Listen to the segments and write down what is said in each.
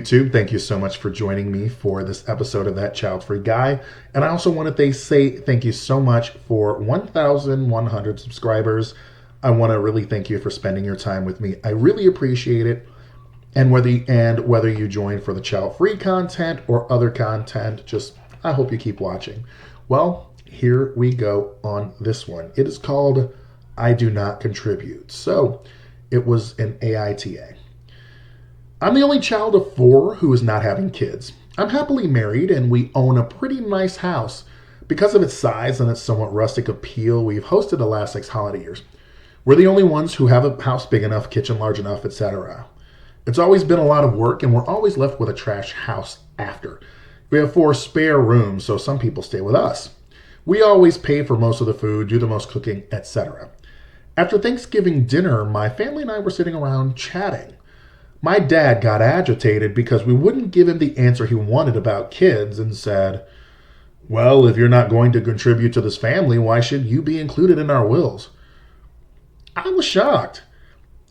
YouTube. Thank you so much for joining me for this episode of That Child-Free Guy. And I also want to say thank you so much for 1,100 subscribers. I want to really thank you for spending your time with me. I really appreciate it. And whether you join for the child-free content or other content, I hope you keep watching. Well, here we go on this one. It is called I Do Not Contribute. So it was an AITA. I'm the only child of 4 who is not having kids. I'm happily married and we own a pretty nice house. Because of its size and its somewhat rustic appeal, we've hosted the last 6 holiday years. We're the only ones who have a house big enough, kitchen large enough, etc. It's always been a lot of work and we're always left with a trash house after. We have 4 spare rooms, so some people stay with us. We always pay for most of the food, do the most cooking, etc. After Thanksgiving dinner, my family and I were sitting around chatting. My dad got agitated because we wouldn't give him the answer he wanted about kids and said, "Well, if you're not going to contribute to this family, why should you be included in our wills?" I was shocked.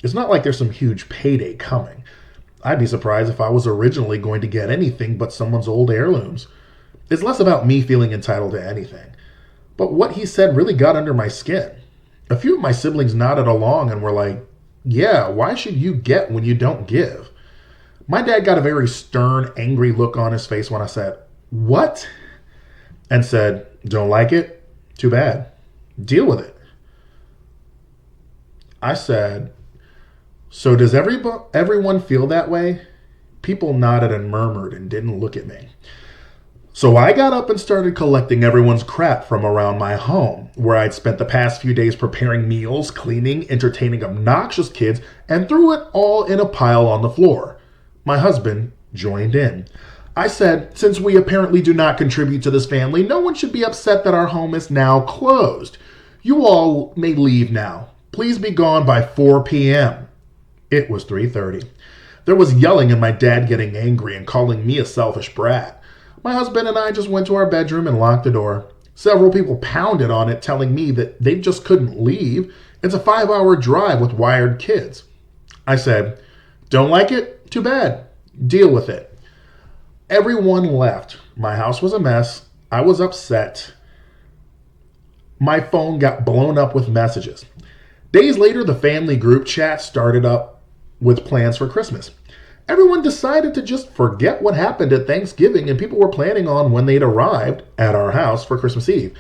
It's not like there's some huge payday coming. I'd be surprised if I was originally going to get anything but someone's old heirlooms. It's less about me feeling entitled to anything. But what he said really got under my skin. A few of my siblings nodded along and were like, "Yeah, why should you get when you don't give?" My dad got a very stern, angry look on his face when I said, "What?" and said, "Don't like it? Too bad. Deal with it." I said, "So does everyone feel that way?" People nodded and murmured and didn't look at me. So I got up and started collecting everyone's crap from around my home, where I'd spent the past few days preparing meals, cleaning, entertaining obnoxious kids, and threw it all in a pile on the floor. My husband joined in. I said, "Since we apparently do not contribute to this family, no one should be upset that our home is now closed. You all may leave now. Please be gone by 4 p.m. It was 3:30. There was yelling and my dad getting angry and calling me a selfish brat. My husband and I just went to our bedroom and locked the door. Several people pounded on it, telling me that they just couldn't leave. It's a 5-hour drive with wired kids. I said, "Don't like it? Too bad. Deal with it." Everyone left. My house was a mess. I was upset. My phone got blown up with messages. Days later, the family group chat started up with plans for Christmas. Everyone decided to just forget what happened at Thanksgiving and people were planning on when they'd arrived at our house for Christmas Eve.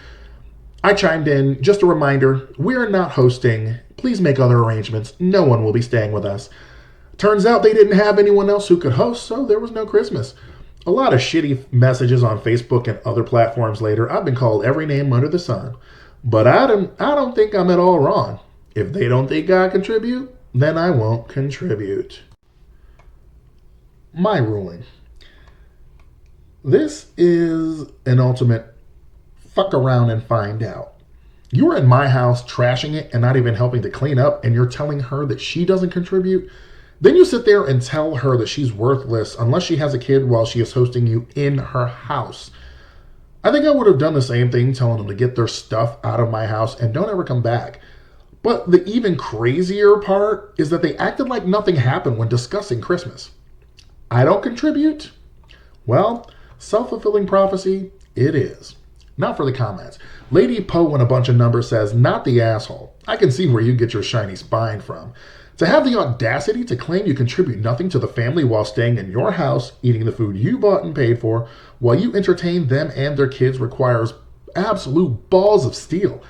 I chimed in, "Just a reminder, we're not hosting. Please make other arrangements. No one will be staying with us." Turns out they didn't have anyone else who could host, so there was no Christmas. A lot of shitty messages on Facebook and other platforms later. I've been called every name under the sun. But I don't think I'm at all wrong. If they don't think I contribute, then I won't contribute. My ruling. This is an ultimate fuck around and find out. You are in my house trashing it and not even helping to clean up, and you're telling her that she doesn't contribute. Then you sit there and tell her that she's worthless unless she has a kid while she is hosting you in her house. I think I would have done the same thing, telling them to get their stuff out of my house and don't ever come back. But the even crazier part is that they acted like nothing happened when discussing Christmas. I don't contribute? Well, self-fulfilling prophecy, it is. Not for the comments. Lady Poe in a bunch of numbers says, "Not the asshole. I can see where you get your shiny spine from. To have the audacity to claim you contribute nothing to the family while staying in your house, eating the food you bought and paid for, while you entertain them and their kids requires absolute balls of steel.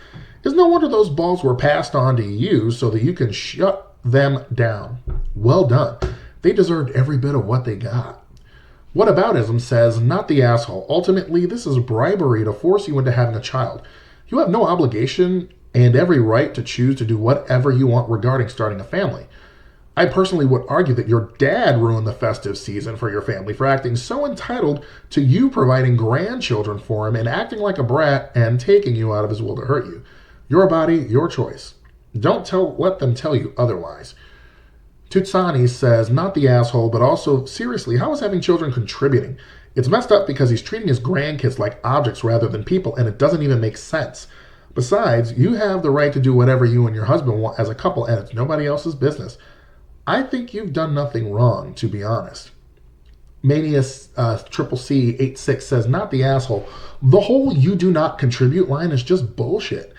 It's no wonder those balls were passed on to you so that you can shut them down. Well done. They deserved every bit of what they got." Whataboutism says, "Not the asshole. Ultimately, this is bribery to force you into having a child. You have no obligation and every right to choose to do whatever you want regarding starting a family. I personally would argue that your dad ruined the festive season for your family for acting so entitled to you providing grandchildren for him and acting like a brat and taking you out of his will to hurt you. Your body, your choice. Don't let them tell you otherwise." Tutsani says, "Not the asshole, but also, seriously, how is having children contributing? It's messed up because he's treating his grandkids like objects rather than people, and it doesn't even make sense. Besides, you have the right to do whatever you and your husband want as a couple, and it's nobody else's business. I think you've done nothing wrong, to be honest." Manius Triple C 86 says, not the asshole. The whole you do not contribute line is just bullshit.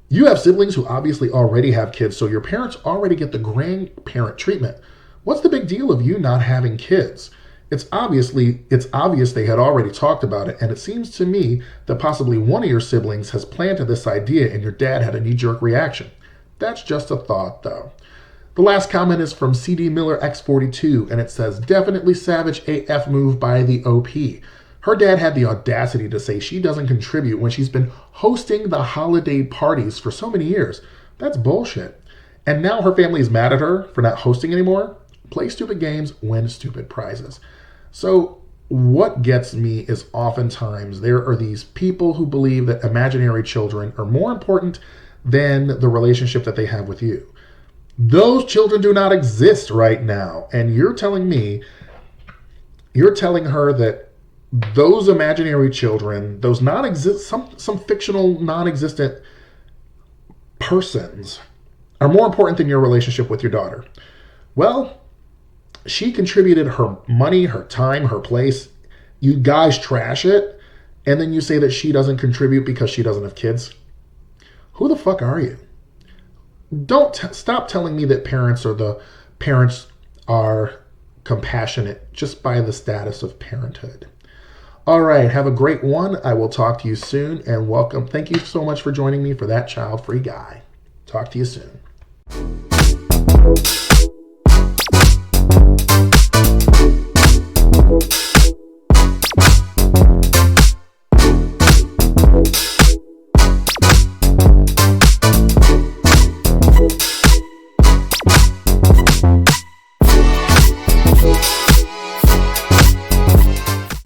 You have siblings who obviously already have kids, so your parents already get the grandparent treatment. What's the big deal of you not having kids? It's obvious they had already talked about it, and it seems to me that possibly one of your siblings has planted this idea and your dad had a knee-jerk reaction. That's just a thought, though. The last comment is from CD Miller X42, and it says, definitely savage AF move by the OP. Her dad had the audacity to say she doesn't contribute when she's been hosting the holiday parties for so many years. That's bullshit. And now her family is mad at her for not hosting anymore? Play stupid games, win stupid prizes. So what gets me is oftentimes there are these people who believe that imaginary children are more important than the relationship that they have with you. Those children do not exist right now. And you're telling her that those imaginary children, those some fictional non-existent persons are more important than your relationship with your daughter. Well, she contributed her money, her time, her place. You guys trash it, and then you say that she doesn't contribute because she doesn't have kids. Who the fuck are you? Stop telling me that parents are compassionate just by the status of parenthood. All right, have a great one. I will talk to you soon, and welcome. Thank you so much for joining me for that child-free guy. Talk to you soon.